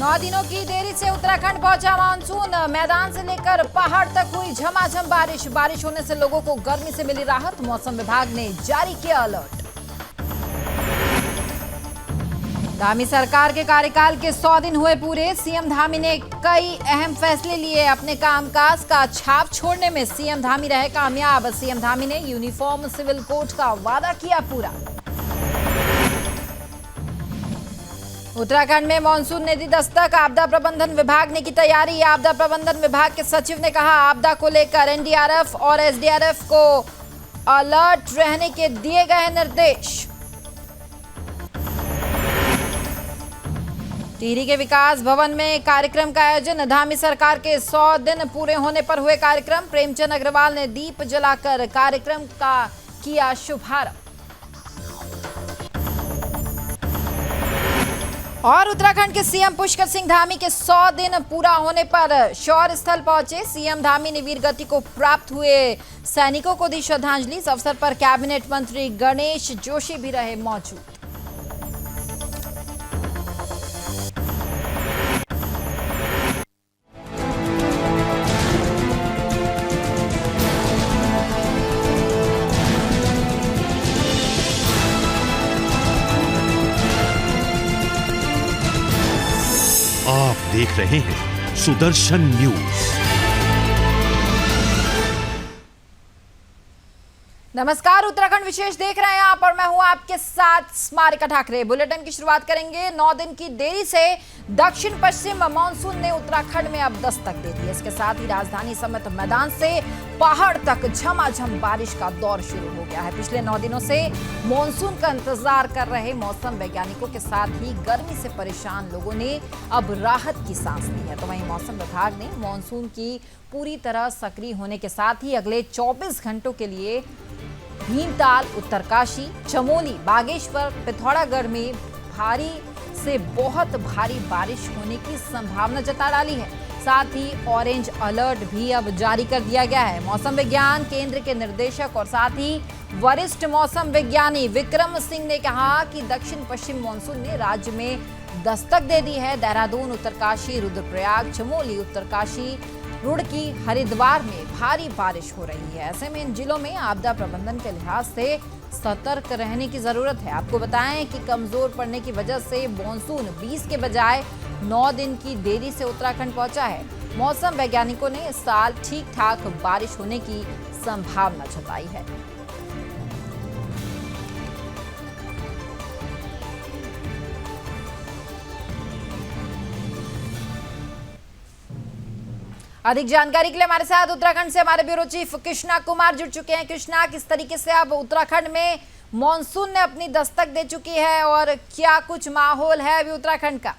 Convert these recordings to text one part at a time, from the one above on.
9 दिनों की देरी से उत्तराखंड पहुंचा मानसून। मैदान से लेकर पहाड़ तक हुई झमाझम बारिश। बारिश होने से लोगों को गर्मी से मिली राहत। मौसम विभाग ने जारी किया अलर्ट। धामी सरकार के कार्यकाल के 100 दिन हुए पूरे। सीएम धामी ने कई अहम फैसले लिए। अपने कामकाज का छाप छोड़ने में सीएम धामी रहे कामयाब। सीएम धामी ने यूनिफॉर्म सिविल कोड का वादा किया पूरा। उत्तराखंड में मानसून ने दी दस्तक। आपदा प्रबंधन विभाग ने की तैयारी। आपदा प्रबंधन विभाग के सचिव ने कहा, आपदा को लेकर एनडीआरएफ और एसडीआरएफ को अलर्ट रहने के दिए गए निर्देश। टिहरी के विकास भवन में कार्यक्रम का आयोजन। धामी सरकार के 100 दिन पूरे होने पर हुए कार्यक्रम। प्रेमचंद अग्रवाल ने दीप जलाकर कार्यक्रम का किया शुभारंभ। और उत्तराखंड के सीएम पुष्कर सिंह धामी के 100 दिन पूरा होने पर शौर्य स्थल पहुंचे। सीएम धामी ने वीर गति को प्राप्त हुए सैनिकों को दी श्रद्धांजलि। इस अवसर पर कैबिनेट मंत्री गणेश जोशी भी रहे मौजूद। आप देख रहे हैं सुदर्शन न्यूज। नमस्कार, उत्तराखंड विशेष देख रहे हैं आप और मैं हूं आपके साथ स्मारिका ठाकरे। बुलेटिन की शुरुआत करेंगे। 9 दिन की देरी से दक्षिण पश्चिम मानसून ने उत्तराखंड में अब दस्तक दे दी। इसके साथ ही राजधानी समेत मैदान से पहाड़ तक झमाझम बारिश का दौर शुरू हो गया है। पिछले 9 दिनों से मानसून का इंतजार कर रहे मौसम वैज्ञानिकों के साथ ही गर्मी से परेशान लोगों ने अब राहत की सांस ली है। तो वहीं मौसम विभाग ने मानसून की पूरी तरह सक्रिय होने के साथ ही अगले 24 घंटों के लिए भीमताल, उत्तरकाशी, चमोली, बागेश्वर, पिथौरागढ़ में भारी से बहुत भारी बारिश होने की संभावना जता डाली है। साथ ही ऑरेंज अलर्ट भी अब जारी कर दिया गया है। मौसम विज्ञान केंद्र के निदेशक और साथ ही वरिष्ठ मौसम विज्ञानी विक्रम सिंह ने कहा कि दक्षिण पश्चिम मानसून ने राज्य में दस्तक दे दी है। देहरादून, उत्तरकाशी, रुद्रप्रयाग, चमोली, उत्तरकाशी, रुड़की, हरिद्वार में भारी बारिश हो रही है। ऐसे में इन जिलों में आपदा प्रबंधन के लिहाज से सतर्क रहने की जरूरत है। आपको बताएं कि कमजोर पड़ने की वजह से मानसून 20 के बजाय 9 दिन की देरी से उत्तराखंड पहुंचा है। मौसम वैज्ञानिकों ने इस साल ठीक ठाक बारिश होने की संभावना जताई है। अधिक जानकारी के लिए हमारे साथ उत्तराखंड से हमारे ब्यूरो चीफ कृष्णा कुमार जुड़ चुके हैं। कृष्णा, किस तरीके से अब उत्तराखंड में मॉनसून ने अपनी दस्तक दे चुकी है और क्या कुछ माहौल है अभी उत्तराखंड का?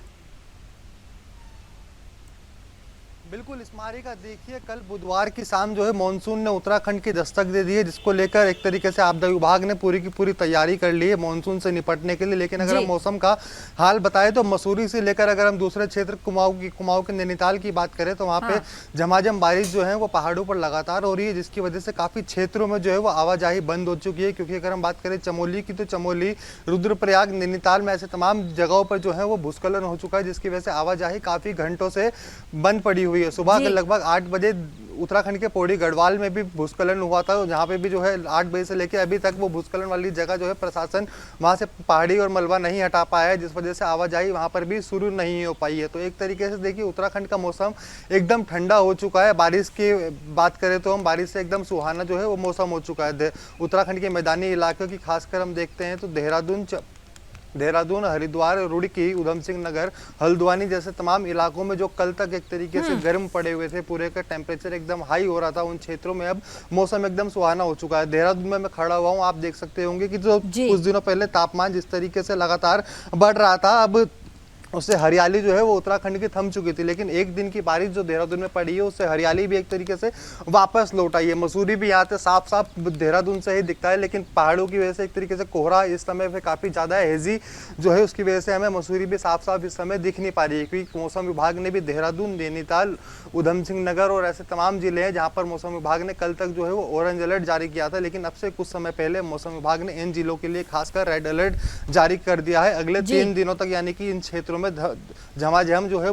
बिल्कुल स्मारिका, देखिए कल बुधवार की शाम जो है मानसून ने उत्तराखंड की दस्तक दे दी है, जिसको लेकर एक तरीके से आपदा विभाग ने पूरी की पूरी तैयारी कर ली है मानसून से निपटने के लिए। लेकिन अगर हम मौसम का हाल बताएं तो मसूरी से लेकर अगर हम दूसरे क्षेत्र कुमाऊं के नैनीताल की बात करें तो वहाँ पे झमाझम बारिश जो है वो पहाड़ों पर लगातार हो रही है, जिसकी वजह से काफ़ी क्षेत्रों में जो है वो आवाजाही बंद हो चुकी है। क्योंकि अगर हम बात करें चमोली की तो चमोली, रुद्रप्रयाग, नैनीताल में ऐसे तमाम जगहों पर जो है वो भूस्खलन हो चुका है, जिसकी वजह से आवाजाही काफ़ी घंटों से बंद पड़ी हुई है। सुबह के लगभग 8 बजे उत्तराखंड के पौड़ी गढ़वाल में भी भूस्खलन हुआ था, जहाँ पे भी जो है 8 बजे से लेकर अभी तक वो भूस्खलन वाली जगह जो है प्रशासन वहाँ से पहाड़ी और मलबा नहीं हटा पाया है, जिस वजह से आवाजाही वहाँ पर भी शुरू नहीं हो पाई है। तो एक तरीके से देखिए उत्तराखंड का मौसम एकदम ठंडा हो चुका है। बारिश की बात करें तो हम बारिश से एकदम सुहाना जो है वो मौसम हो चुका है। उत्तराखंड के मैदानी इलाकों की खासकर हम देखते हैं तो देहरादून, हरिद्वार, रुड़की, उधम सिंह नगर, हल्द्वानी जैसे तमाम इलाकों में जो कल तक एक तरीके से गर्म पड़े हुए थे, पूरे का टेम्परेचर एकदम हाई हो रहा था, उन क्षेत्रों में अब मौसम एकदम सुहाना हो चुका है। देहरादून में मैं खड़ा हुआ हूँ, आप देख सकते होंगे कि जो कुछ दिनों पहले तापमान जिस तरीके से लगातार बढ़ रहा था, अब उससे हरियाली जो है वो उत्तराखंड की थम चुकी थी। लेकिन एक दिन की बारिश जो देहरादून में पड़ी है उससे हरियाली भी एक तरीके से वापस लौट आई है। मसूरी भी यहाँ से साफ साफ देहरादून से ही दिखता है, लेकिन पहाड़ों की वजह से एक तरीके से कोहरा इस समय पे काफ़ी ज़्यादा है, हेजी जो है उसकी वजह से हमें मसूरी भी साफ साफ इस समय दिख नहीं पा रही है। क्योंकि मौसम विभाग ने भी देहरादून, नैनीताल, उधम सिंह नगर और ऐसे तमाम जिले हैं जहाँ पर मौसम विभाग ने कल तक जो है वो ऑरेंज अलर्ट जारी किया था। लेकिन अब से कुछ समय पहले मौसम विभाग ने इन जिलों के लिए खासकर रेड अलर्ट जारी कर दिया है। अगले 3 दिनों तक यानी कि इन क्षेत्रों क्षेत्रों में झमाझम जो है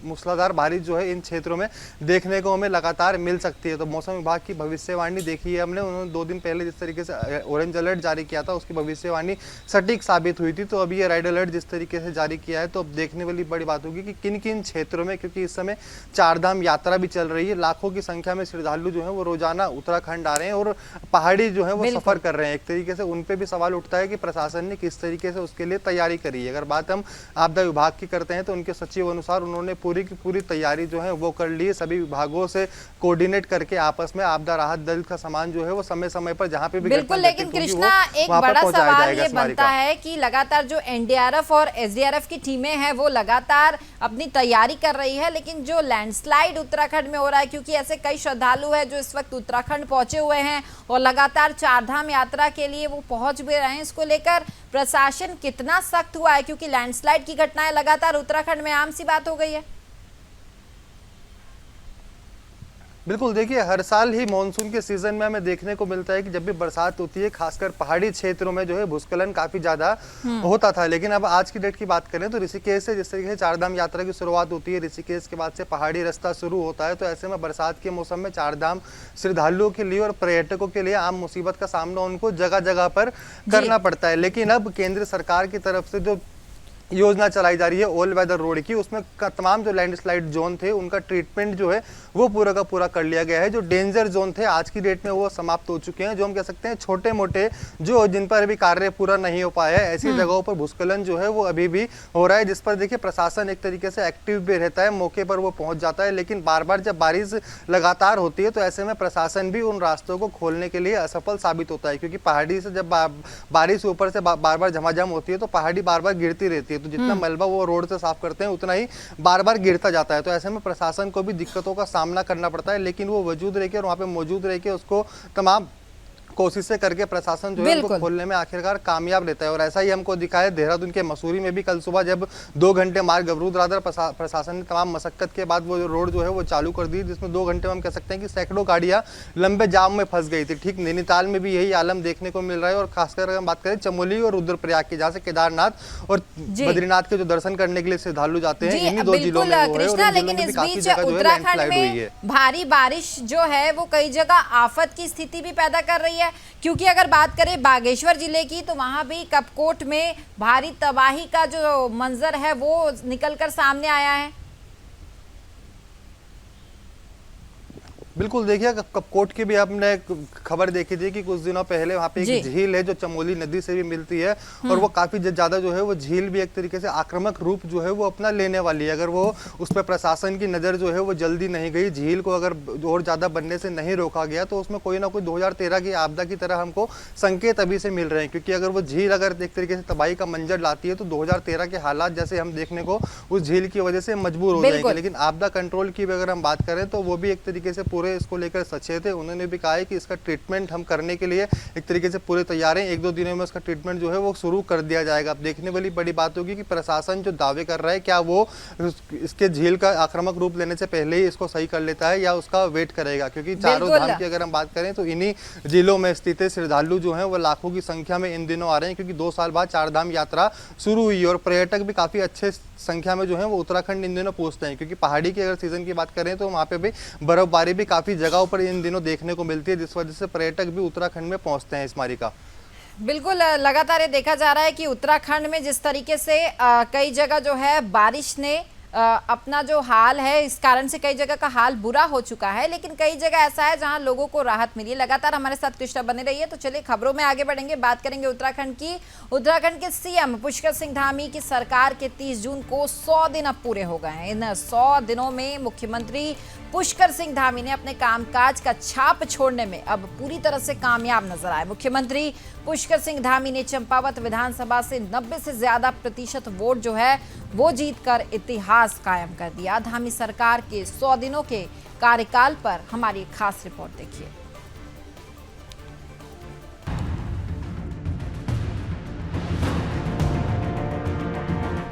मूसलाधार बारिश जो है इन क्षेत्रों में देखने को हमें लगातार मिल सकती है। तो मौसम विभाग की भविष्यवाणी देखी है हमने, उन्होंने 2 दिन पहले जिस तरीके से ऑरेंज अलर्ट जारी किया था उसकी भविष्यवाणी सटीक साबित हुई थी। तो अभी ये रेड अलर्ट जिस तरीके से जारी किया है, तो अब देखने वाली बड़ी बात होगी कि किन किन क्षेत्रों में, क्योंकि इस समय चारधाम यात्रा भी चल रही है, लाखों की संख्या में श्रद्धालु जो है वो रोजाना उत्तराखंड आ रहे हैं और पहाड़ी जो है वो सफर कर रहे हैं। एक तरीके से उन पे भी सवाल उठता है कि प्रशासन ने किस तरीके से उसके लिए तैयारी करी है। अगर बात हम आपदा विभाग की करते हैं तो उनके सचिव अनुसार उन्होंने पूरी की पूरी तैयारी जो है वो कर ली है। सभी विभागों से कोऑर्डिनेट करके आपस में आपदा राहत दल का सामान जो है वो समय समय पर जहां पे भी बिल्कुल, लेकिन कृष्णा एक बड़ा सवाल ये बनता है कि लगातार जो एनडीआरएफ और एसडीआरएफ की टीमें हैं वो लगातार अपनी तैयारी कर रही है, लेकिन जो लैंडस्लाइड उत्तराखंड में हो रहा है, क्योंकि ऐसे कई श्रद्धालु हैं जो इस वक्त उत्तराखंड पहुंचे हुए हैं और लगातार चारधाम यात्रा के लिए वो पहुंच भी रहे हैं, इसको लेकर प्रशासन कितना सख्त हुआ है? क्योंकि लैंडस्लाइड की घटनाएं लगातार उत्तराखंड में आम सी बात हो गई है। बिल्कुल, देखिए हर साल ही मानसून के सीजन में हमें देखने को मिलता है कि जब भी बरसात होती है खासकर पहाड़ी क्षेत्रों में जो है भूस्खलन काफी ज्यादा होता था। लेकिन अब आज की डेट की बात करें तो ऋषिकेश से जिस तरीके से चारधाम यात्रा की शुरुआत होती है, ऋषिकेश के बाद से पहाड़ी रास्ता शुरू होता है, तो ऐसे में बरसात के मौसम में चारधाम श्रद्धालुओं के लिए और पर्यटकों के लिए आम मुसीबत का सामना उनको जगह जगह पर करना पड़ता है। लेकिन अब केंद्र सरकार की तरफ से जो योजना चलाई जा रही है ऑल वेदर रोड की, उसमें तमाम जो लैंडस्लाइड जोन थे उनका ट्रीटमेंट जो है वो पूरा का पूरा कर लिया गया है। जो डेंजर जोन थे आज की डेट में वो समाप्त हो चुके हैं। जो हम कह सकते हैं छोटे मोटे जो जिन पर अभी कार्य पूरा नहीं हो पाया है, ऐसी जगहों पर भूस्खलन जो है वो अभी भी हो रहा है, जिस पर देखिए प्रशासन एक तरीके से एक्टिव भी रहता है, मौके पर वो पहुंच जाता है। लेकिन बार बार जब बारिश लगातार होती है तो ऐसे में प्रशासन भी उन रास्तों को खोलने के लिए असफल साबित होता है, क्योंकि पहाड़ी से जब बारिश ऊपर से बार बार झमाझम होती है तो पहाड़ी बार बार गिरती रहती है, तो जितना मलबा वो रोड से साफ करते हैं उतना ही बार बार गिरता जाता है। तो ऐसे में प्रशासन को भी दिक्कतों का सामना करना पड़ता है, लेकिन वो वजूद रह के और वहाँ पे मौजूद रह के उसको तमाम कोशिशें करके प्रशासन जो है उनको खोलने में आखिरकार कामयाब रहता है। और ऐसा ही हमको दिखाया देहरादून के मसूरी में भी कल सुबह जब 2 घंटे मार्ग अवरुद्ध रहा, प्रशासन ने तमाम मशक्कत के बाद वो रोड जो है वो चालू कर दी, जिसमें 2 घंटे में हम कह सकते हैं कि सैकड़ों गाड़ियां लंबे जाम में फंस गई थी। ठीक नैनीताल में भी यही आलम देखने को मिल रहा है। और खासकर अगर हम बात करें चमोली और रुद्रप्रयाग की, जहाँ से केदारनाथ और बद्रीनाथ के जो दर्शन करने के लिए श्रद्धालु जाते हैं, इन्हीं 2 जिलों में वो है। लेकिन इस बीच उत्तराखंड में भारी बारिश जो है वो कई जगह आफत की स्थिति भी पैदा कर रही है, क्योंकि अगर बात करें बागेश्वर जिले की तो वहां भी कपकोट में भारी तबाही का जो मंजर है वो निकलकर सामने आया है। बिल्कुल, देखिए कपकोट की भी आपने खबर देखी थी कि कुछ दिनों पहले वहाँ पे एक झील है जो चमोली नदी से भी मिलती है, और वो काफी ज्यादा जो है वो झील भी एक तरीके से आक्रामक रूप जो है वो अपना लेने वाली है। अगर वो उस पर प्रशासन की नजर जो है वो जल्दी नहीं गई, झील को अगर और ज्यादा बनने से नहीं रोका गया, तो उसमें कोई ना कोई 2013 की आपदा की तरह हमको संकेत अभी से मिल रहे हैं। क्योंकि अगर वो झील अगर एक तरीके से तबाही का मंजर लाती है तो 2013 के हालात जैसे हम देखने को उस झील की वजह से मजबूर हो जाएंगे। लेकिन आपदा कंट्रोल की अगर हम बात करें तो वो भी एक तरीके से पूरे इसको लेकर सचेत है। उन्होंने भी कहा है कि इसका ट्रीटमेंट हम करने के लिए एक तरीके से पूरे तैयार हैं, 1-2 दिनों में इसका ट्रीटमेंट जो है वो शुरू कर दिया जाएगा। अब देखने वाली बड़ी बात होगी कि प्रशासन जो दावे कर रहा है क्या वो इसके झील का आक्रामक रूप लेने से पहले ही इसको सही कर लेता है या उसका वेट करेगा। क्योंकि चारों धाम की अगर हम बात करें तो इन्हीं जिलों में स्थित श्रद्धालु जो है वो लाखों की संख्या में इन दिनों आ रहे हैं, क्योंकि 2 साल बाद चारधाम यात्रा शुरू हुई और पर्यटक भी काफी अच्छे संख्या में जो है वो उत्तराखंड इन दिनों पहुंचते हैं। क्योंकि पहाड़ी की अगर सीजन की बात करें तो वहाँ पे भी बर्फबारी भी काफी जगहों पर इन दिनों देखने को मिलती है, जिस वजह से पर्यटक भी उत्तराखंड में पहुंचते हैं। इस मारिका बिल्कुल लगातार ये देखा जा रहा है कि उत्तराखंड में जिस तरीके से कई जगह जो है बारिश ने अपना जो हाल है, इस कारण से कई जगह का हाल बुरा हो चुका है, लेकिन कई जगह ऐसा है जहां लोगों को राहत मिली है। लगातार हमारे साथ कृष्णा बने रहिए। तो चलिए खबरों में आगे बढ़ेंगे, बात करेंगे उत्तराखंड की। उत्तराखंड के सीएम पुष्कर सिंह धामी की सरकार के 30 जून को 100 दिन अब पूरे हो गए हैं। इन 100 दिनों में मुख्यमंत्री पुष्कर सिंह धामी ने अपने कामकाज का छाप छोड़ने में अब पूरी तरह से कामयाब नजर आए। मुख्यमंत्री पुष्कर सिंह धामी ने चंपावत विधानसभा से 90 से ज्यादा प्रतिशत वोट जो है वो जीतकर इतिहास कायम कर दिया। धामी सरकार के 100 दिनों के कार्यकाल पर हमारी खास रिपोर्ट देखिए।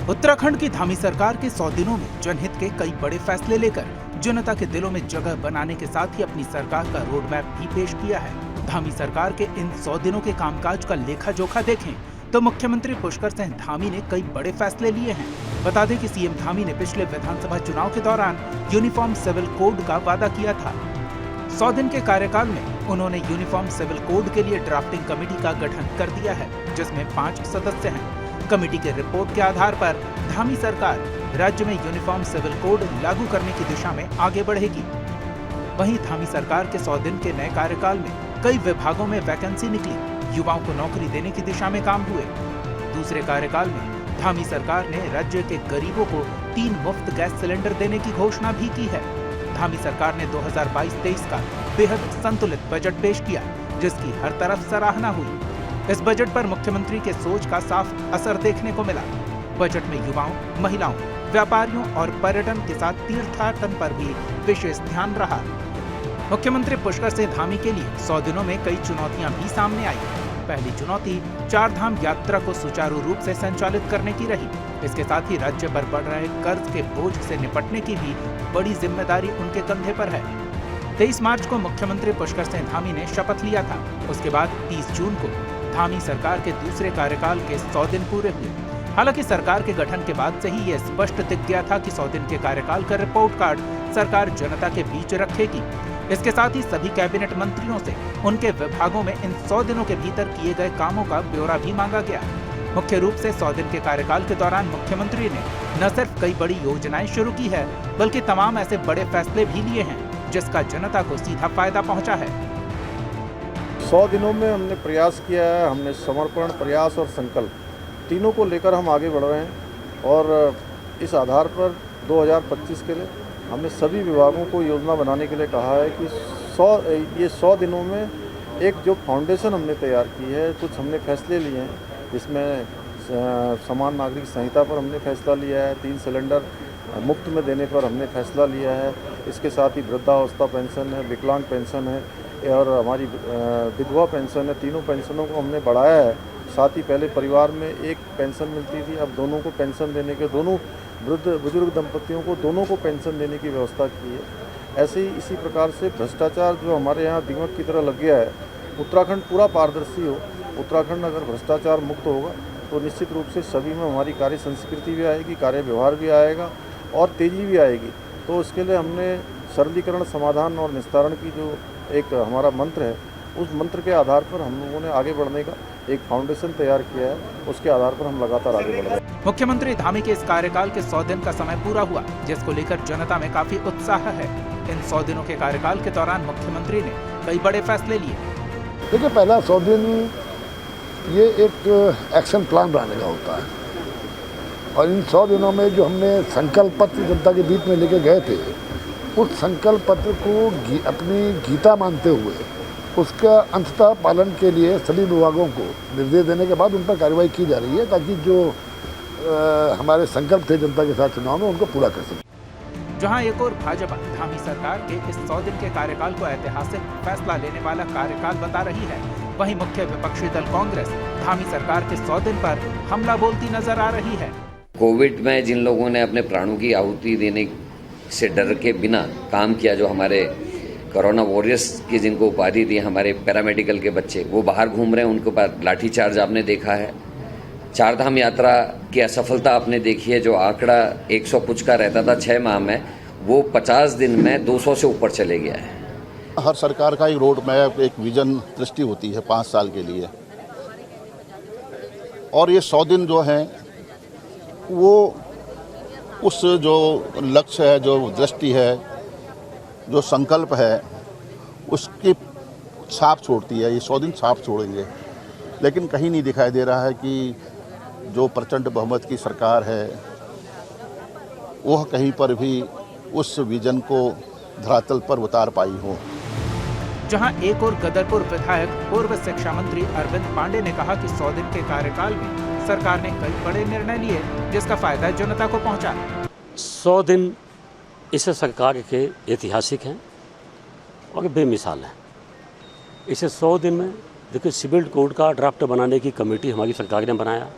उत्तराखंड की धामी सरकार के 100 दिनों में जनहित के कई बड़े फैसले लेकर जनता के दिलों में जगह बनाने के साथ ही अपनी सरकार का रोड मैप भी पेश किया है। धामी सरकार के इन 100 दिनों के कामकाज का लेखा जोखा देखें तो मुख्यमंत्री पुष्कर सिंह धामी ने कई बड़े फैसले लिए हैं। बता दें कि सीएम धामी ने पिछले विधानसभा चुनाव के दौरान यूनिफॉर्म सिविल कोड का वादा किया था। 100 दिन के कार्यकाल में उन्होंने यूनिफॉर्म सिविल कोड के लिए ड्राफ्टिंग कमेटी का गठन कर दिया है, जिसमें 5 सदस्य हैं। कमेटी के रिपोर्ट के आधार पर धामी सरकार राज्य में यूनिफॉर्म सिविल कोड लागू करने की दिशा में आगे बढ़ेगी। वहीं धामी सरकार के 100 दिन के नए कार्यकाल में कई विभागों में वैकेंसी निकली, युवाओं को नौकरी देने की दिशा में काम हुए। दूसरे कार्यकाल में धामी सरकार ने राज्य के गरीबों को 3 मुफ्त गैस सिलेंडर देने की घोषणा भी की है। धामी सरकार ने 2022-23 का बेहद संतुलित बजट पेश किया, जिसकी हर तरफ सराहना हुई। इस बजट पर मुख्यमंत्री के सोच का साफ असर देखने को मिला। बजट में युवाओं, महिलाओं, व्यापारियों और पर्यटन के साथ तीर्थाटन पर भी विशेष ध्यान रहा। मुख्यमंत्री पुष्कर सिंह धामी के लिए 100 दिनों में कई चुनौतियां भी सामने आई। पहली चुनौती 4 धाम यात्रा को सुचारू रूप से संचालित करने की रही। इसके साथ ही राज्य पर बढ़ रहे कर्ज के बोझ से निपटने की भी बड़ी जिम्मेदारी उनके कंधे पर है। 23 मार्च को मुख्यमंत्री पुष्कर सिंह धामी ने शपथ लिया था। उसके बाद 30 जून को धामी सरकार के दूसरे कार्यकाल के 100 दिन पूरे हुए। हालांकि सरकार के गठन के बाद से ही यह स्पष्ट दिख गया था कि 100 दिन के कार्यकाल का रिपोर्ट कार्ड सरकार जनता के बीच रखेगी। इसके साथ ही सभी कैबिनेट मंत्रियों से उनके विभागों में इन 100 दिनों के भीतर किए गए कामों का ब्यौरा भी मांगा गया। मुख्य रूप से 100 दिन के कार्यकाल के दौरान मुख्यमंत्री ने न सिर्फ कई बड़ी योजनाएं शुरू की है, बल्कि तमाम ऐसे बड़े फैसले भी लिए हैं, जिसका जनता को सीधा फायदा पहुंचा है। 100 दिनों में हमने प्रयास किया है, हमने समर्पण, प्रयास और संकल्प तीनों को लेकर हम आगे बढ़ रहे हैं और इस आधार पर 2025 के लिए हमने सभी विभागों को योजना बनाने के लिए कहा है कि 100 दिनों में एक जो फाउंडेशन हमने तैयार की है, कुछ हमने फैसले लिए हैं, जिसमें समान नागरिक संहिता पर हमने फैसला लिया है, 3 सिलेंडर मुफ्त में देने पर हमने फैसला लिया है। इसके साथ ही वृद्धावस्था पेंशन है, विकलांग पेंशन है और हमारी विधवा पेंशन है, तीनों पेंशनों को हमने बढ़ाया है। साथ ही पहले परिवार में एक पेंशन मिलती थी, अब दोनों को पेंशन देने के, दोनों बुजुर्ग दंपतियों को दोनों को पेंशन देने की व्यवस्था की है। ऐसे ही इसी प्रकार से भ्रष्टाचार जो हमारे यहाँ दीमक की तरह लग गया है, उत्तराखंड पूरा पारदर्शी हो। उत्तराखंड अगर भ्रष्टाचार मुक्त होगा तो निश्चित रूप से सभी में हमारी कार्य संस्कृति भी आएगी, कार्य व्यवहार भी आएगा और तेज़ी भी आएगी। तो उसके लिए हमने सरलीकरण, समाधान और निस्तारण की जो एक हमारा मंत्र है, उस मंत्र के आधार पर हम लोगों ने आगे बढ़ने का एक फाउंडेशन तैयार किया है। उसके आधार पर हम लगातार आगे बढ़ रहे हैं। मुख्यमंत्री धामी के इस कार्यकाल के 100 दिन का समय पूरा हुआ, जिसको लेकर जनता में काफी उत्साह है। इन 100 दिनों के कार्यकाल के दौरान मुख्यमंत्री ने कई बड़े फैसले लिए। देखिए, पहला 100 दिन ये एक एक्शन प्लान बनाने का होता है और इन 100 दिनों में जो हमने संकल्प पत्र जनता के बीच में लेके गए थे, उस संकल्प पत्र को अपनी गीता मानते हुए उसका अंततः पालन के लिए सभी विभागों को निर्देश देने के बाद उन पर कार्रवाई की जा रही है, ताकि जो हमारे संकल्प थे जनता के साथ चुनाव में, उनको पूरा कर सकें। जहां एक और भाजपा धामी सरकार के इस 100 दिन के कार्यकाल को ऐतिहासिक फैसला लेने वाला कार्यकाल बता रही है, वहीं मुख्य विपक्षी दल कांग्रेस धामी सरकार के 100 दिन पर हमला बोलती नजर आ रही है। कोविड में जिन लोगों ने अपने प्राणों की आहुति देने से डर के बिना काम किया, जो हमारे कोरोना वॉरियर्स की जिनको उपाधि दी, हमारे पैरामेडिकल के बच्चे, वो बाहर घूम रहे हैं, उनके ऊपर लाठीचार्ज आपने देखा है। 4 धाम यात्रा की असफलता आपने देखी है। जो आंकड़ा 100 कुछ का रहता था 6 माह में, वो 50 दिन में 200 से ऊपर चले गया है। हर सरकार का एक रोड मैप, एक विजन दृष्टि होती है 5 साल के लिए, और ये 100 दिन जो हैं वो उस जो लक्ष्य है, जो दृष्टि है, जो संकल्प है, उसकी छाप छोड़ती है। ये 100 दिन छाप छोड़ेंगे, लेकिन कहीं नहीं दिखाई दे रहा है कि जो प्रचंड बहुमत की सरकार है वह कहीं पर भी उस विजन को धरातल पर उतार पाई हो। जहां एक और गदरपुर विधायक पूर्व शिक्षा मंत्री अरविंद पांडे ने कहा कि 100 दिन के कार्यकाल में सरकार ने कई बड़े निर्णय लिए, जिसका फायदा जनता को पहुंचा। 100 दिन इस सरकार के ऐतिहासिक हैं और बेमिसाल हैं। इसे 100 दिन में देखिए, सिविल कोड का ड्राफ्ट बनाने की कमेटी हमारी सरकार ने बनाया।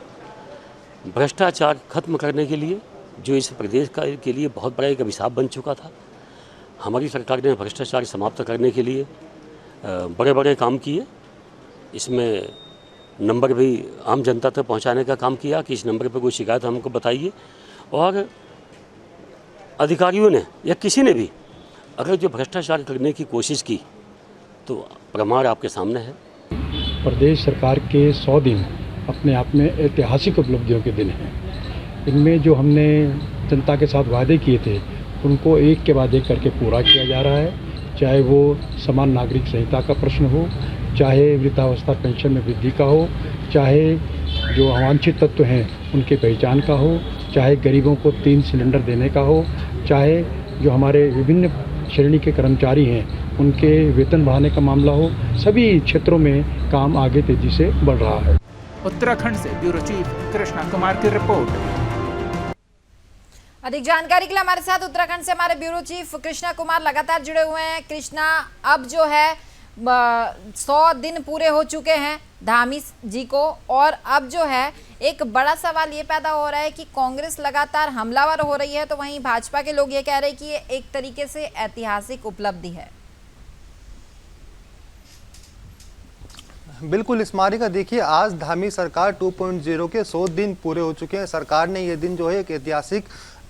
भ्रष्टाचार खत्म करने के लिए, जो इस प्रदेश के लिए बहुत बड़ा एक अभिशाप बन चुका था, हमारी सरकार ने भ्रष्टाचार समाप्त करने के लिए बड़े बड़े काम किए। इसमें नंबर भी आम जनता तक पहुंचाने का काम किया कि इस नंबर पर कोई शिकायत हमको बताइए, और अधिकारियों ने या किसी ने भी अगर जो भ्रष्टाचार करने की कोशिश की तो प्रमाण आपके सामने है। प्रदेश सरकार के 100 दिन अपने आप में ऐतिहासिक उपलब्धियों के दिन हैं। इनमें जो हमने जनता के साथ वादे किए थे उनको एक के बाद एक करके पूरा किया जा रहा है, चाहे वो समान नागरिक संहिता का प्रश्न हो, चाहे वृद्धावस्था पेंशन में वृद्धि का हो, चाहे जो अवांछित तत्व हैं उनके पहचान का हो, चाहे गरीबों को 3 सिलेंडर देने का हो, चाहे जो हमारे विभिन्न श्रेणी के कर्मचारी हैं उनके वेतन बढ़ाने का मामला हो, सभी क्षेत्रों में काम आगे तेजी से बढ़ रहा है। उत्तराखंड से ब्यूरो चीफ कृष्णा कुमार की रिपोर्ट। अधिक जानकारी के लिए हमारे साथ उत्तराखंड से हमारे ब्यूरो चीफ कृष्णा कुमार लगातार जुड़े हुए हैं। कृष्णा, अब जो है 100 दिन पूरे हो चुके हैं धामी जी को, और अब जो है एक बड़ा सवाल ये पैदा हो रहा है कि कांग्रेस लगातार हमलावर हो रही है, तो वहीं भाजपा के लोग ये कह रहे हैं कि ये एक तरीके से ऐतिहासिक उपलब्धि है। बिल्कुल स्मारिका, देखिए आज धामी सरकार 2.0 के 100 दिन पूरे हो चुके हैं। सरकार ने ये दिन जो है एक ऐतिहासिक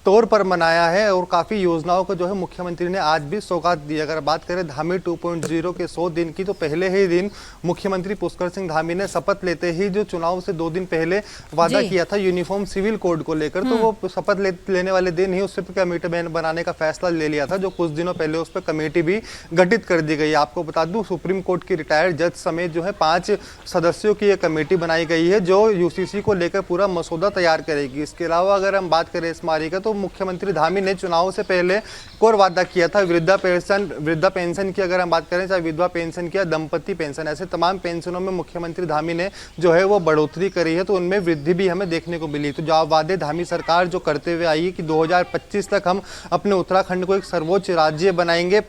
तौर पर मनाया है और काफ़ी योजनाओं को जो है मुख्यमंत्री ने आज भी सौगात दी। अगर बात करें धामी 2.0 के 100 दिन की, तो पहले ही दिन मुख्यमंत्री पुष्कर सिंह धामी ने शपथ लेते ही जो चुनाव से 2 दिन पहले वादा किया था यूनिफॉर्म सिविल कोड को लेकर, तो वो शपथ लेने वाले दिन ही उस पर कमेटी बनाने का फैसला ले लिया था, जो कुछ दिनों पहले उस पर कमेटी भी गठित कर दी गई। आपको बता दूं सुप्रीम कोर्ट की रिटायर्ड जज समेत जो है 5 सदस्यों की यह कमेटी बनाई गई है जो यूसीसी को लेकर पूरा मसौदा तैयार करेगी। इसके अलावा अगर हम बात करें स्मारी का, तो मुख्यमंत्री धामी ने चुनाव से पहले एक और वादा किया था वृद्धा पेंशन की। अगर हम बात करें चाहे विधवा पेंशन की या दंपति पेंशन, ऐसे तमाम पेंशनों में मुख्यमंत्री धामी ने जो है वो बढ़ोतरी करी है, तो उनमें वृद्धि भी हमें देखने को मिली। तो जो वादे धामी सरकार जो करते हुए आई है कि 2025 तक हम अपने उत्तराखंड को एक सर्वोच्च राज्य बनाएंगे,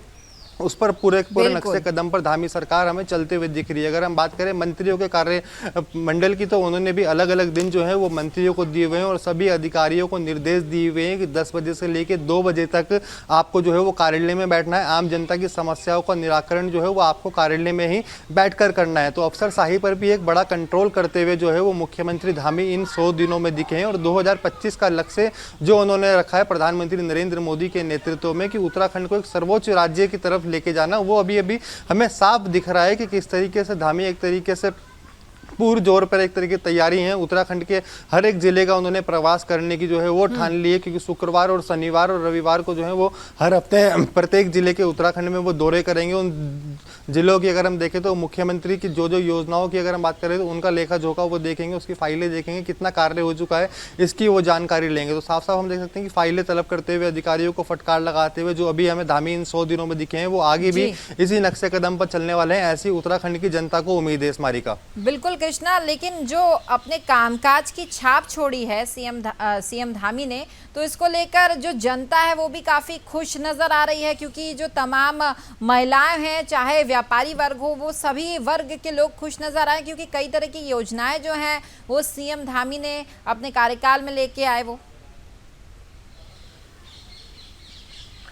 उस पर पूरे नक्शे कदम पर धामी सरकार हमें चलते हुए दिख रही है। अगर हम बात करें मंत्रियों के कार्य मंडल की, तो उन्होंने भी अलग अलग दिन जो है वो मंत्रियों को दिए हुए हैं और सभी अधिकारियों को निर्देश दिए हुए हैं कि 10 बजे से लेकर 2 बजे तक आपको जो है वो कार्यालय में बैठना है। आम जनता की समस्याओं का निराकरण जो है वो आपको कार्यालय में ही बैठकर करना है। तो अफसरशाही पर भी एक बड़ा कंट्रोल करते हुए जो है वो मुख्यमंत्री धामी इन 100 दिनों में दिखे हैं। और 2025 का लक्ष्य जो उन्होंने रखा है प्रधानमंत्री नरेंद्र मोदी के नेतृत्व में कि उत्तराखंड को एक सर्वोच्च राज्य की तरफ लेके जाना, वो अभी हमें साफ दिख रहा है कि किस तरीके से धामी एक तरीके से पूरे जोर पर एक तरीके की तैयारी है। उत्तराखंड के हर एक जिले का उन्होंने प्रवास करने की जो है वो ठान ली है, क्योंकि शुक्रवार और शनिवार और रविवार को जो है वो हर हफ्ते प्रत्येक जिले के उत्तराखंड में वो दौरे करेंगे। उन जिलों की अगर हम देखें तो मुख्यमंत्री की जो योजनाओं की अगर हम बात करें तो उनका लेखा जोखा वो देखेंगे, उसकी फाइलें देखेंगे, कितना कार्य हो चुका है इसकी वो जानकारी लेंगे। तो साफ साफ हम देख सकते हैं कि फाइलें तलब करते हुए, अधिकारियों को फटकार लगाते हुए जो अभी हमें धामी इन 100 दिनों में दिखे हैं, वो आगे भी इसी नक्शे कदम पर चलने वाले हैं, ऐसी उत्तराखंड की जनता को उम्मीद है। स्मारिका, बिल्कुल कृष्णा, लेकिन जो अपने कामकाज की छाप छोड़ी है सीएम धामी ने, तो इसको लेकर जो जनता है वो भी काफी खुश नजर आ रही है, क्योंकि जो तमाम महिलाएं हैं, चाहे व्यापारी वर्ग हो, वो सभी वर्ग के लोग खुश नजर आए, क्योंकि कई तरह की योजनाएं जो हैं वो सीएम धामी ने अपने कार्यकाल में लेके आए। वो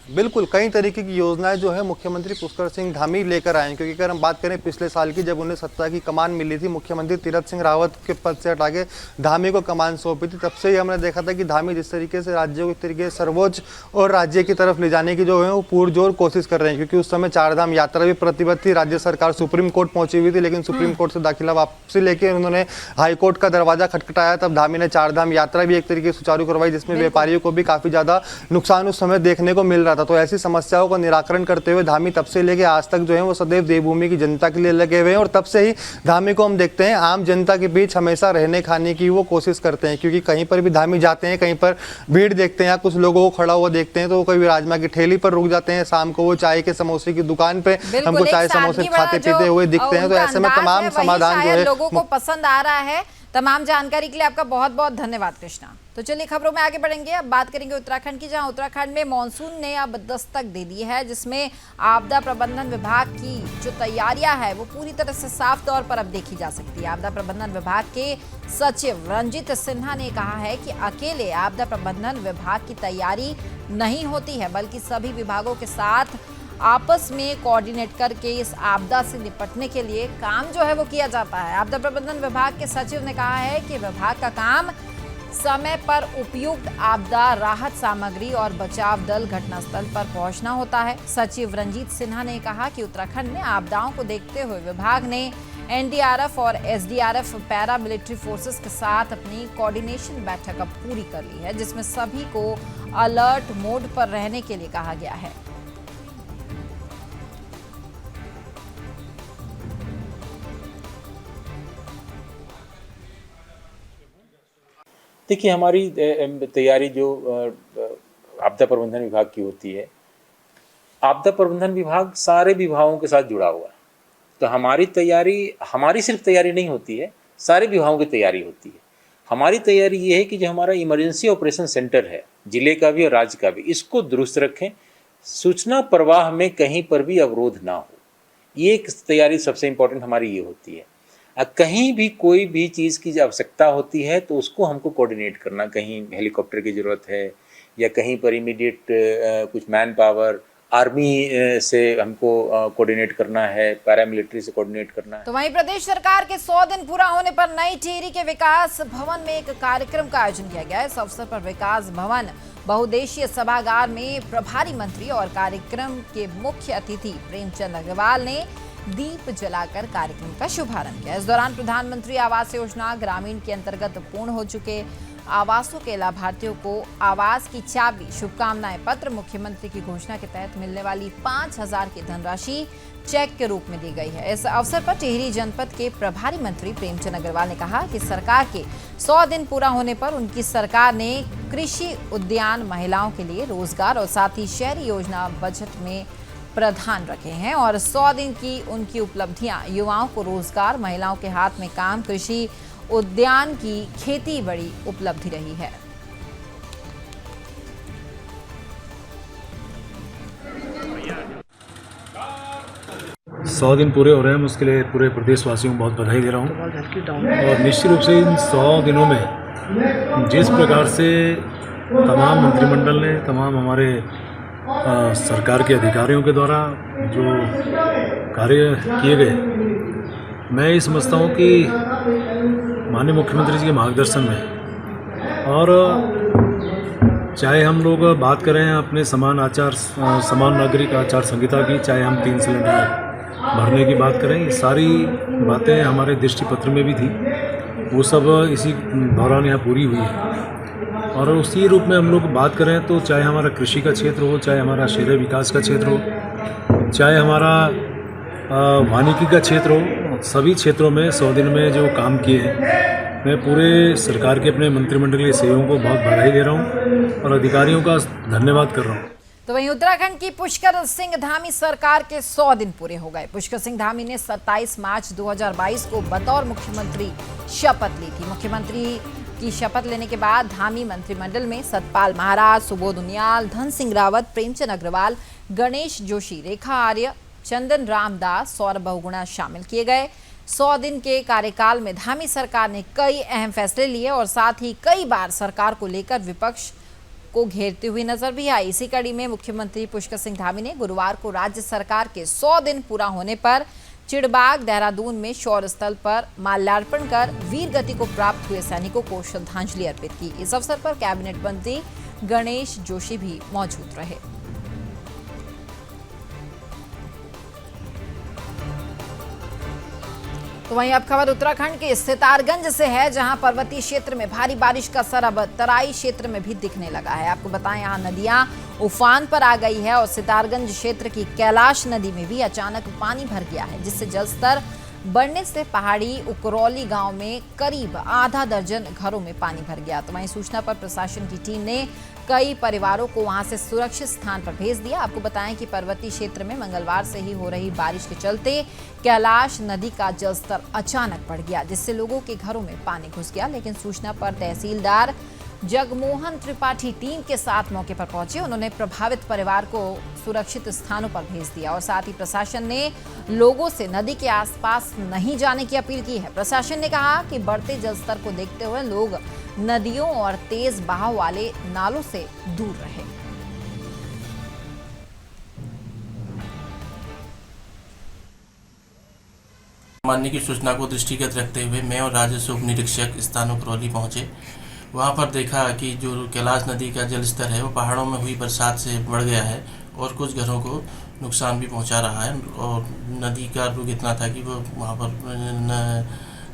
बिल्कुल कई तरीके की योजनाएं जो है मुख्यमंत्री पुष्कर सिंह धामी लेकर आए हैं, क्योंकि अगर हम बात करें पिछले साल की, जब उन्हें सत्ता की कमान मिली थी, मुख्यमंत्री तीरथ सिंह रावत के पद से हटा के धामी को कमान सौंपी थी, तब से ही हमने देखा था कि धामी जिस तरीके से राज्य को एक तरीके से सर्वोच्च और राज्य की तरफ ले जाने की जो है वो पुरजोर कोशिश कर रहे हैं, क्योंकि उस समय 4 धाम यात्रा भी प्रतिबद्ध थी। राज्य सरकार सुप्रीम कोर्ट पहुंची हुई थी, लेकिन सुप्रीम कोर्ट से दाखिला वापसी लेके उन्होंने हाईकोर्ट का दरवाजा खटखटाया, तब धामी ने 4 धाम यात्रा भी एक तरीके से सुचारू करवाई, जिसमें व्यापारियों को भी काफी ज्यादा नुकसान उस समय देखने को मिल रहा था। तो ऐसी समस्याओं को निराकरण करते हुए धामी तब से लेके आज तक जो है वो सदैव देवभूमि की जनता के लिए लगे हुए हैं, और तब से ही धामी को हम देखते हैं आम जनता के बीच हमेशा रहने खाने की वो कोशिश करते हैं, क्योंकि कहीं पर भी धामी जाते हैं, कहीं पर भीड़ देखते हैं, कुछ लोगों को खड़ा हुआ देखते हैं, तो वो कभी राजमा की ठेली पर रुक जाते हैं, शाम को वो चाय के समोसे की दुकान पे हमको चाय समोसे खाते पीते हुए दिखते हैं। तो ऐसे में तमाम समाधान जो है लोगों को पसंद आ रहा है। तमाम जानकारी के लिए आपका बहुत बहुत धन्यवाद कृष्णा। तो चलिए खबरों में आगे बढ़ेंगे। अब बात करेंगे उत्तराखंड की, जहां उत्तराखंड में मॉनसून ने अब दस्तक दे दी है, जिसमें आपदा प्रबंधन विभाग की जो तैयारियां है वो पूरी तरह से साफ तौर पर अब देखी जा सकती है। आपदा प्रबंधन विभाग के सचिव रंजित सिन्हा ने कहा है कि अकेले आपदा प्रबंधन विभाग की तैयारी नहीं होती है, बल्कि सभी विभागों के साथ आपस में कोऑर्डिनेट करके इस आपदा से निपटने के लिए काम जो है वो किया जाता है। आपदा प्रबंधन विभाग के सचिव ने कहा है कि विभाग का काम समय पर उपयुक्त आपदा राहत सामग्री और बचाव दल घटनास्थल पर पहुंचना होता है। सचिव रंजीत सिन्हा ने कहा कि उत्तराखंड में आपदाओं को देखते हुए विभाग ने एनडीआरएफ और एसडीआरएफ पैरा मिलिट्री फोर्सेस के साथ अपनी कोऑर्डिनेशन बैठक अब पूरी कर ली है, जिसमें सभी को अलर्ट मोड पर रहने के लिए कहा गया है। देखिए, हमारी तैयारी जो आपदा प्रबंधन विभाग की होती है, आपदा प्रबंधन विभाग सारे विभागों के साथ जुड़ा हुआ है। तो हमारी सिर्फ तैयारी नहीं होती है, सारे विभागों की तैयारी होती है। हमारी तैयारी ये है कि जो हमारा इमरजेंसी ऑपरेशन सेंटर है, जिले का भी और राज्य का भी, इसको दुरुस्त रखें, सूचना प्रवाह में कहीं पर भी अवरोध ना हो। ये एक तैयारी सबसे इम्पोर्टेंट हमारी ये होती है। कहीं भी कोई भी चीज़ की आवश्यकता होती है तो उसको हमको कोऑर्डिनेट करना, कहीं हेलीकॉप्टर की ज़रूरत है या कहीं पर इमीडिएट कुछ मैन पावर, आर्मी से हमको कोऑर्डिनेट करना है, पैरामिलिट्री से कोऑर्डिनेट करना है। तो वहीं प्रदेश सरकार के 100 दिन पूरा होने पर नई टिहरी के विकास भवन में एक कार्यक्रम का आयोजन किया गया। इस अवसर पर विकास भवन बहुउद्देशीय सभागार में प्रभारी मंत्री और कार्यक्रम के मुख्य अतिथि प्रेमचंद अग्रवाल ने दीप जलाकर कार्यक्रम का शुभारंभ किया। इस दौरान प्रधानमंत्री आवास योजना ग्रामीण के अंतर्गत पूर्ण हो चुके आवासों के लाभार्थियों को आवास की चाबी, शुभकामनाएं पत्र, मुख्यमंत्री की घोषणा के तहत मिलने वाली 5,000 की धनराशि चेक के रूप में दी गई है। इस अवसर पर टिहरी जनपद के प्रभारी मंत्री प्रेमचंद अग्रवाल ने कहा कि सरकार के 100 दिन पूरा होने पर उनकी सरकार ने कृषि, उद्यान, महिलाओं के लिए रोजगार और साथ ही शहरी योजना बजट में प्रावधान रखे हैं और 100 दिन की उनकी उपलब्धियां युवाओं को रोजगार, महिलाओं के हाथ में काम, कृषि, उद्यान की खेती बड़ी उपलब्धि रही है। सौ दिन पूरे हो रहे हैं, उसके लिए पूरे प्रदेशवासियों को बहुत बधाई दे रहा हूँ। और निश्चित रूप से इन 100 दिनों में जिस प्रकार से तमाम मंत्रिमंडल ने, तमाम हमारे सरकार के अधिकारियों के द्वारा जो कार्य किए गए, मैं ये समझता हूँ कि माननीय मुख्यमंत्री जी के मार्गदर्शन में, और चाहे हम लोग बात करें अपने समान नागरिक आचार संहिता की, चाहे हम 3 सिलेंडर भरने की बात करें, ये सारी बातें हमारे दृष्टि पत्र में भी थी, वो सब इसी दौरान यहाँ पूरी हुई है। और उसी रूप में हम लोग बात करें तो चाहे हमारा कृषि का क्षेत्र हो, चाहे हमारा शहरी विकास का क्षेत्र हो, चाहे हमारा वानिकी का क्षेत्र हो, सभी क्षेत्रों में 100 दिन में जो काम किए हैं, मैं पूरे सरकार के अपने मंत्रिमंडलीय सहयोगियों को बहुत बधाई दे रहा हूँ और अधिकारियों का धन्यवाद कर रहा हूँ। तो वहीं उत्तराखंड की पुष्कर सिंह धामी सरकार के 100 दिन पूरे हो गए। पुष्कर सिंह धामी ने 27 मार्च 2022 को बतौर मुख्यमंत्री शपथ ली थी। मुख्यमंत्री की शपथ लेने के बाद धामी मंत्रिमंडल में सतपाल महाराज, सुबोध उनियाल, धन सिंह रावत, प्रेमचंद अग्रवाल, गणेश जोशी, रेखा आर्य, चंदन रामदास, सौरभ बहुगुणा शामिल किए गए। 100 दिन के कार्यकाल में धामी सरकार ने कई अहम फैसले लिए और साथ ही कई बार सरकार को लेकर विपक्ष को घेरते हुए नजर भी आई। इसी कड़ी में मुख्यमंत्री पुष्कर सिंह धामी ने गुरुवार को राज्य सरकार के 100 दिन पूरा होने पर चिड़बाग, देहरादून में शौर्य स्थल पर माल्यार्पण कर वीर गति को प्राप्त हुए सैनिकों को श्रद्धांजलि अर्पित की। इस अवसर पर कैबिनेट मंत्री गणेश जोशी भी मौजूद रहे। तो वहीं अब खबर उत्तराखंड के सितारगंज से है, जहां पर्वतीय क्षेत्र में भारी बारिश का असर अब तराई क्षेत्र में भी दिखने लगा है। आपको बताएं, यहां नदियां उफान पर आ गई है और सितारगंज क्षेत्र की कैलाश नदी में भी अचानक पानी भर गया है, जिससे जलस्तर बढ़ने से पहाड़ी उकरौली गांव में करीब आधा दर्जन घरों में पानी भर गया। तो वहीं सूचना पर प्रशासन की टीम ने कई परिवारों को वहां से सुरक्षित स्थान पर भेज दिया। आपको बताएं कि पर्वतीय क्षेत्र में मंगलवार से ही हो रही बारिश के चलते कैलाश नदी का जलस्तर अचानक बढ़ गया, जिससे लोगों के घरों में पानी घुस गया। लेकिन सूचना पर तहसीलदार जगमोहन त्रिपाठी टीम के साथ मौके पर पहुंचे। उन्होंने प्रभावित परिवार को सुरक्षित स्थानों पर भेज दिया और साथ ही प्रशासन ने लोगों से नदी के आसपास नहीं जाने की अपील की है। प्रशासन ने कहा कि बढ़ते जलस्तर को देखते हुए लोग नदियों और तेज बहाव वाले नालों से दूर रहें। माननीय की सूचना को दृष्टिगत रखते हुए मैं और राजस्व उप निरीक्षक स्थान उकरौली पहुंचे वहाँ पर देखा कि जो कैलाश नदी का जल स्तर है वो पहाड़ों में हुई बरसात से बढ़ गया है और कुछ घरों को नुकसान भी पहुँचा रहा है। और नदी का रुख इतना था कि वो वहाँ पर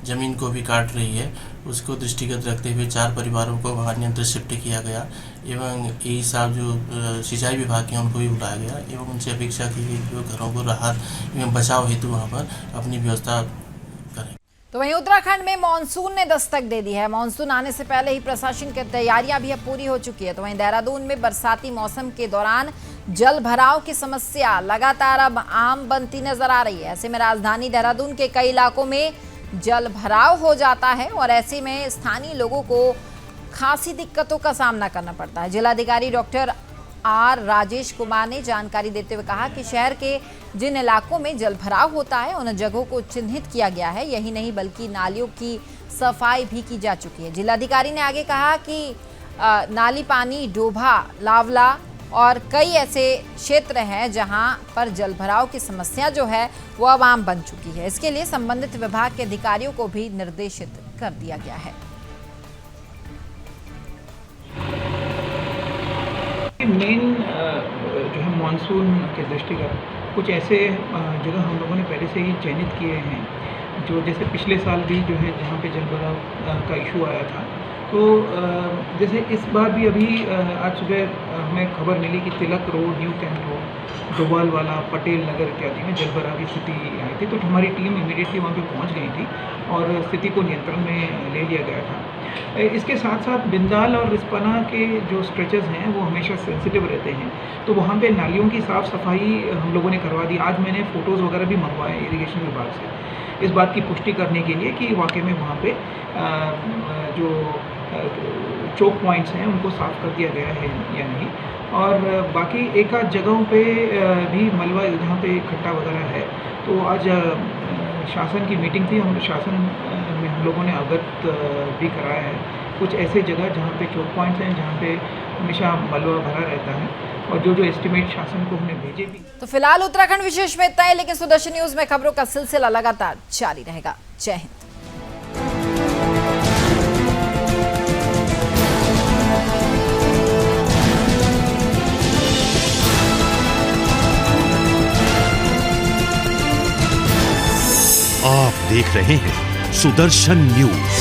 ज़मीन को भी काट रही है। उसको दृष्टिगत रखते हुए 4 परिवारों को वहाँ नियंत्रित शिफ्ट किया गया एवं यही साहब जो सिंचाई विभाग के उनको भी बुलाया गया एवं उनसे अपेक्षा की गई कि वो घरों को राहत एवं बचाव हेतु वहाँ पर अपनी व्यवस्था करें। तो वहीं उत्तराखंड में मानसून ने दस्तक दे दी है। मानसून आने से पहले ही प्रशासन की तैयारियां भी अब पूरी हो चुकी है। तो वहीं देहरादून में बरसाती मौसम के दौरान जल भराव की समस्या लगातार अब आम बनती नजर आ रही है। ऐसे में राजधानी देहरादून के कई इलाकों में जल भराव हो जाता है और ऐसे में स्थानीय लोगों को खासी दिक्कतों का सामना करना पड़ता है। जिलाधिकारी डॉक्टर आर राजेश कुमार ने जानकारी देते हुए कहा कि शहर के जिन इलाकों में जल भराव होता है उन जगहों को चिन्हित किया गया है। यही नहीं बल्कि नालियों की सफाई भी की जा चुकी है। जिलाधिकारी ने आगे कहा कि नाली पानी, डोभा, लावला और कई ऐसे क्षेत्र हैं जहां पर जल भराव की समस्या जो है वो अब आम बन चुकी है। इसके लिए संबंधित विभाग के अधिकारियों को भी निर्देशित कर दिया गया है। मेन जो है मानसून के दृष्टिगत कुछ ऐसे जगह हम लोगों ने पहले से ही चयनित किए हैं, जो जैसे पिछले साल भी जो है जहाँ पे जल भराव का इशू आया था। तो जैसे इस बार भी अभी आज सुबह हमें खबर मिली कि Tilak Road, New Cantt Road, Dobhal वाला, पटेल नगर इत्यादि में जल भराव की स्थिति आई थी। तो हमारी टीम इमीडिएटली वहाँ पे पहुँच गई थी और स्थिति को नियंत्रण में ले लिया गया था। इसके साथ साथ बिंदाल और रिस्पना के जो स्ट्रेचेस हैं वो हमेशा सेंसिटिव रहते हैं, तो वहाँ पे नालियों की साफ़ सफाई हम लोगों ने करवा दी। आज मैंने फ़ोटोज़ वगैरह भी मंगवाए इरिगेशन विभाग से इस बात की पुष्टि करने के लिए कि वाकई में वहाँ पे जो चोक पॉइंट्स हैं उनको साफ़ कर दिया गया है या नहीं। और बाकी एक आध जगहों पे भी मलबा जहाँ पे इकट्ठा वगैरह है, तो आज शासन की मीटिंग थी, हम शासन में हम लोगों ने अवगत भी कराया है कुछ ऐसे जगह जहाँ पे चोक पॉइंट्स हैं, जहाँ पे हमेशा मलबा भरा रहता है और जो एस्टिमेट शासन को हमने भेजे भी। तो फिलहाल उत्तराखंड विशेष में इतना ही, लेकिन सुदर्शन न्यूज में खबरों का सिलसिला लगातार जारी रहेगा। जय हिंद। आप देख रहे हैं सुदर्शन न्यूज।